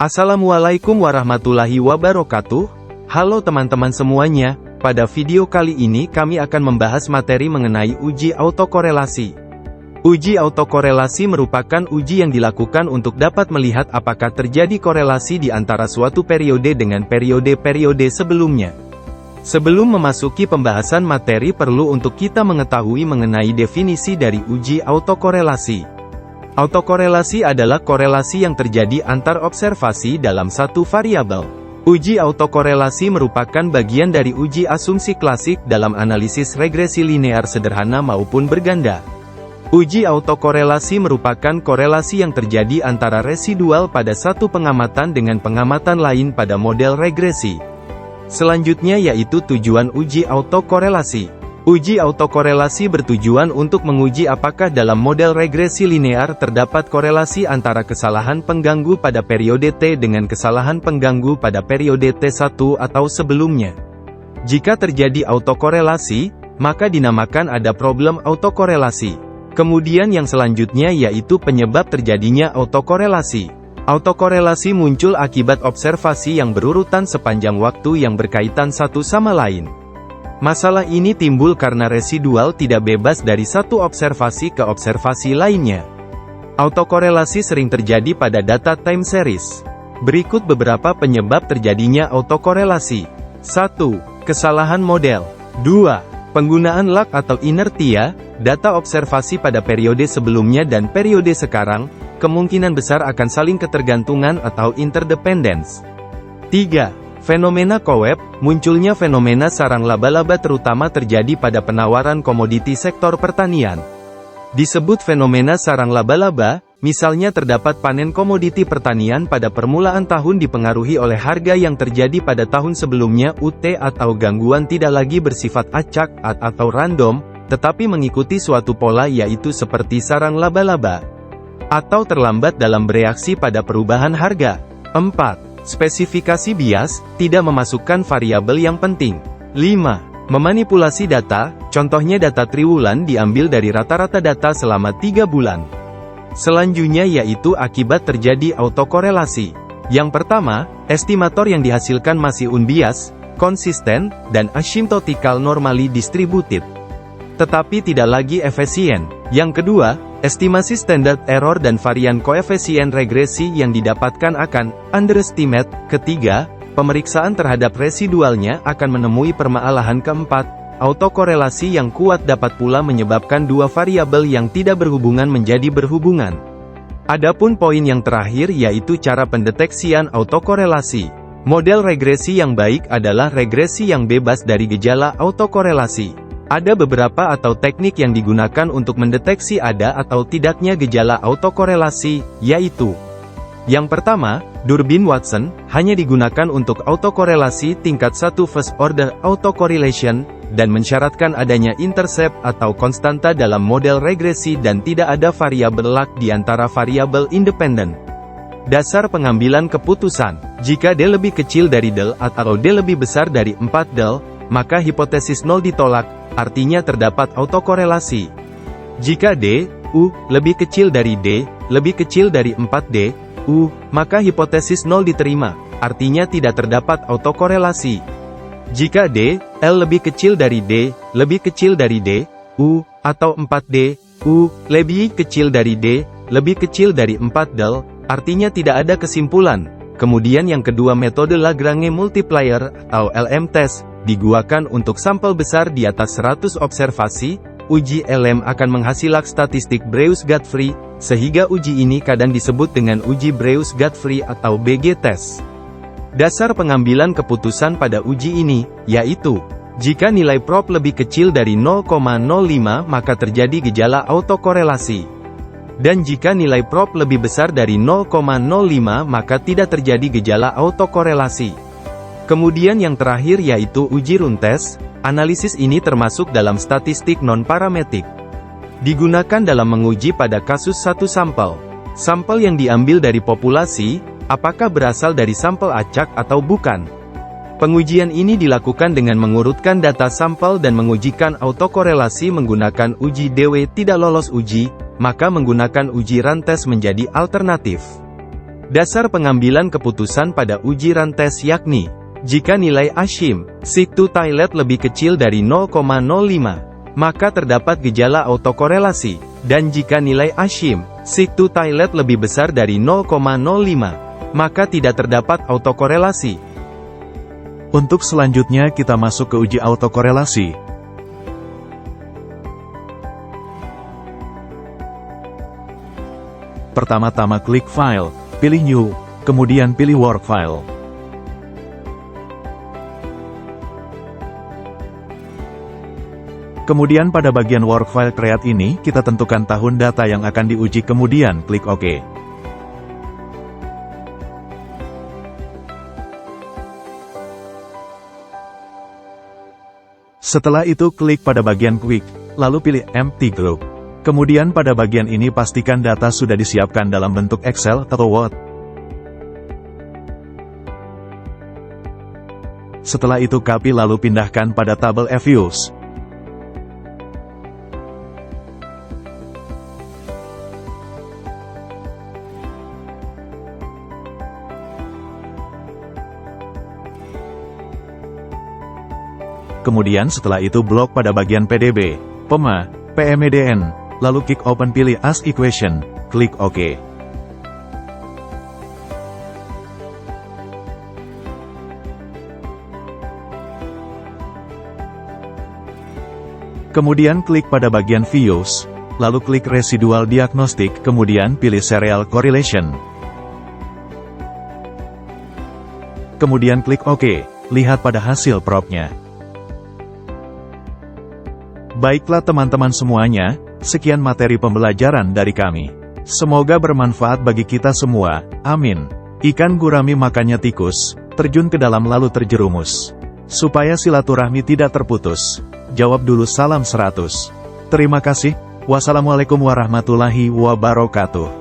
Assalamualaikum warahmatullahi wabarakatuh. Halo teman-teman semuanya, pada video kali ini kami akan membahas materi mengenai uji autokorelasi. Uji autokorelasi merupakan uji yang dilakukan untuk dapat melihat apakah terjadi korelasi di antara suatu periode dengan periode-periode sebelumnya. Sebelum memasuki pembahasan materi perlu untuk kita mengetahui mengenai definisi dari uji autokorelasi. Autokorelasi adalah korelasi yang terjadi antar observasi dalam satu variabel. Uji autokorelasi merupakan bagian dari uji asumsi klasik dalam analisis regresi linear sederhana maupun berganda. Uji autokorelasi merupakan korelasi yang terjadi antara residual pada satu pengamatan dengan pengamatan lain pada model regresi. Selanjutnya yaitu tujuan uji autokorelasi. Uji autokorelasi bertujuan untuk menguji apakah dalam model regresi linear terdapat korelasi antara kesalahan pengganggu pada periode T dengan kesalahan pengganggu pada periode T1 atau sebelumnya. Jika terjadi autokorelasi, maka dinamakan ada problem autokorelasi. Kemudian yang selanjutnya yaitu penyebab terjadinya autokorelasi. Autokorelasi muncul akibat observasi yang berurutan sepanjang waktu yang berkaitan satu sama lain. Masalah ini timbul karena residual tidak bebas dari satu observasi ke observasi lainnya. Autokorelasi sering terjadi pada data time series. Berikut beberapa penyebab terjadinya autokorelasi. 1. Kesalahan model. 2. Penggunaan lag atau inertia. Data observasi pada periode sebelumnya dan periode sekarang, kemungkinan besar akan saling ketergantungan atau interdependence. 3. Fenomena koweb. Munculnya fenomena sarang laba-laba terutama terjadi pada penawaran komoditi sektor pertanian. Disebut fenomena sarang laba-laba, misalnya terdapat panen komoditi pertanian pada permulaan tahun dipengaruhi oleh harga yang terjadi pada tahun sebelumnya UT atau gangguan tidak lagi bersifat acak atau random, tetapi mengikuti suatu pola yaitu seperti sarang laba-laba. Atau terlambat dalam bereaksi pada perubahan harga. 4. Spesifikasi bias, tidak memasukkan variabel yang penting. 5. Memanipulasi data, contohnya data triwulan diambil dari rata-rata data selama 3 bulan. Selanjutnya yaitu akibat terjadi autokorelasi. Yang pertama, estimator yang dihasilkan masih unbiased, konsisten, dan asymptotical normally distributed. Tetapi tidak lagi efisien. Yang kedua, estimasi standard error dan varian koefisien regresi yang didapatkan akan underestimate. Ketiga, pemeriksaan terhadap residualnya akan menemui permasalahan. Keempat, autokorelasi yang kuat dapat pula menyebabkan dua variabel yang tidak berhubungan menjadi berhubungan. Adapun poin yang terakhir yaitu cara pendeteksian autokorelasi. Model regresi yang baik adalah regresi yang bebas dari gejala autokorelasi. Ada beberapa atau teknik yang digunakan untuk mendeteksi ada atau tidaknya gejala autokorelasi, yaitu: yang pertama, durbin Watson, hanya digunakan untuk autokorelasi tingkat 1 first order autocorrelation, dan mensyaratkan adanya intercept atau konstanta dalam model regresi dan tidak ada variabel lag di antara variabel independen. Dasar pengambilan keputusan, jika D lebih kecil dari del atau D lebih besar dari 4 del, maka hipotesis 0 ditolak, artinya terdapat autokorelasi. Jika D, U, lebih kecil dari D, lebih kecil dari 4D, U, maka hipotesis 0 diterima, artinya tidak terdapat autokorelasi. Jika D, L lebih kecil dari D, lebih kecil dari D, U, atau 4D, U, lebih kecil dari D, lebih kecil dari 4 del, artinya tidak ada kesimpulan. Kemudian yang kedua metode Lagrange multiplier, atau LM test, digunakan untuk sampel besar di atas 100 observasi. Uji LM akan menghasilkan statistik Breuss-Godfrey, sehingga uji ini kadang disebut dengan uji Breuss-Godfrey atau BG test. Dasar pengambilan keputusan pada uji ini, yaitu, jika nilai prop lebih kecil dari 0,05 maka terjadi gejala autokorelasi. Dan jika nilai prop lebih besar dari 0,05 maka tidak terjadi gejala autokorelasi. Kemudian yang terakhir yaitu uji Runge test. Analisis ini termasuk dalam statistik non-parametrik. Digunakan dalam menguji pada kasus satu sampel. Sampel yang diambil dari populasi, apakah berasal dari sampel acak atau bukan. Pengujian ini dilakukan dengan mengurutkan data sampel dan mengujikan autokorelasi menggunakan uji DW. Tidak lolos uji, maka menggunakan uji Runge test menjadi alternatif. Dasar pengambilan keputusan pada uji rantes yakni, jika nilai Ashim, Seek to Toilet lebih kecil dari 0,05, maka terdapat gejala autokorelasi, dan jika nilai Ashim, Seek to Toilet lebih besar dari 0,05, maka tidak terdapat autokorelasi. Untuk selanjutnya kita masuk ke uji autokorelasi. Pertama-tama klik File, pilih New, kemudian pilih Work File. Kemudian pada bagian Work File Create ini, kita tentukan tahun data yang akan diuji kemudian klik OK. Setelah itu klik pada bagian Quick, lalu pilih Empty Group. Kemudian pada bagian ini pastikan data sudah disiapkan dalam bentuk Excel atau Word. Setelah itu copy lalu pindahkan pada tabel Views. Kemudian setelah itu blok pada bagian PDB, PMEDN, lalu klik Open pilih As Equation, klik OK. Kemudian klik pada bagian Views, lalu klik Residual Diagnostic, kemudian pilih Serial Correlation. Kemudian klik OK, lihat pada hasil probnya. Baiklah teman-teman semuanya, sekian materi pembelajaran dari kami. Semoga bermanfaat bagi kita semua, amin. Ikan gurami makannya tikus, terjun ke dalam lalu terjerumus. Supaya silaturahmi tidak terputus, jawab dulu salam 100. Terima kasih, wassalamualaikum warahmatullahi wabarakatuh.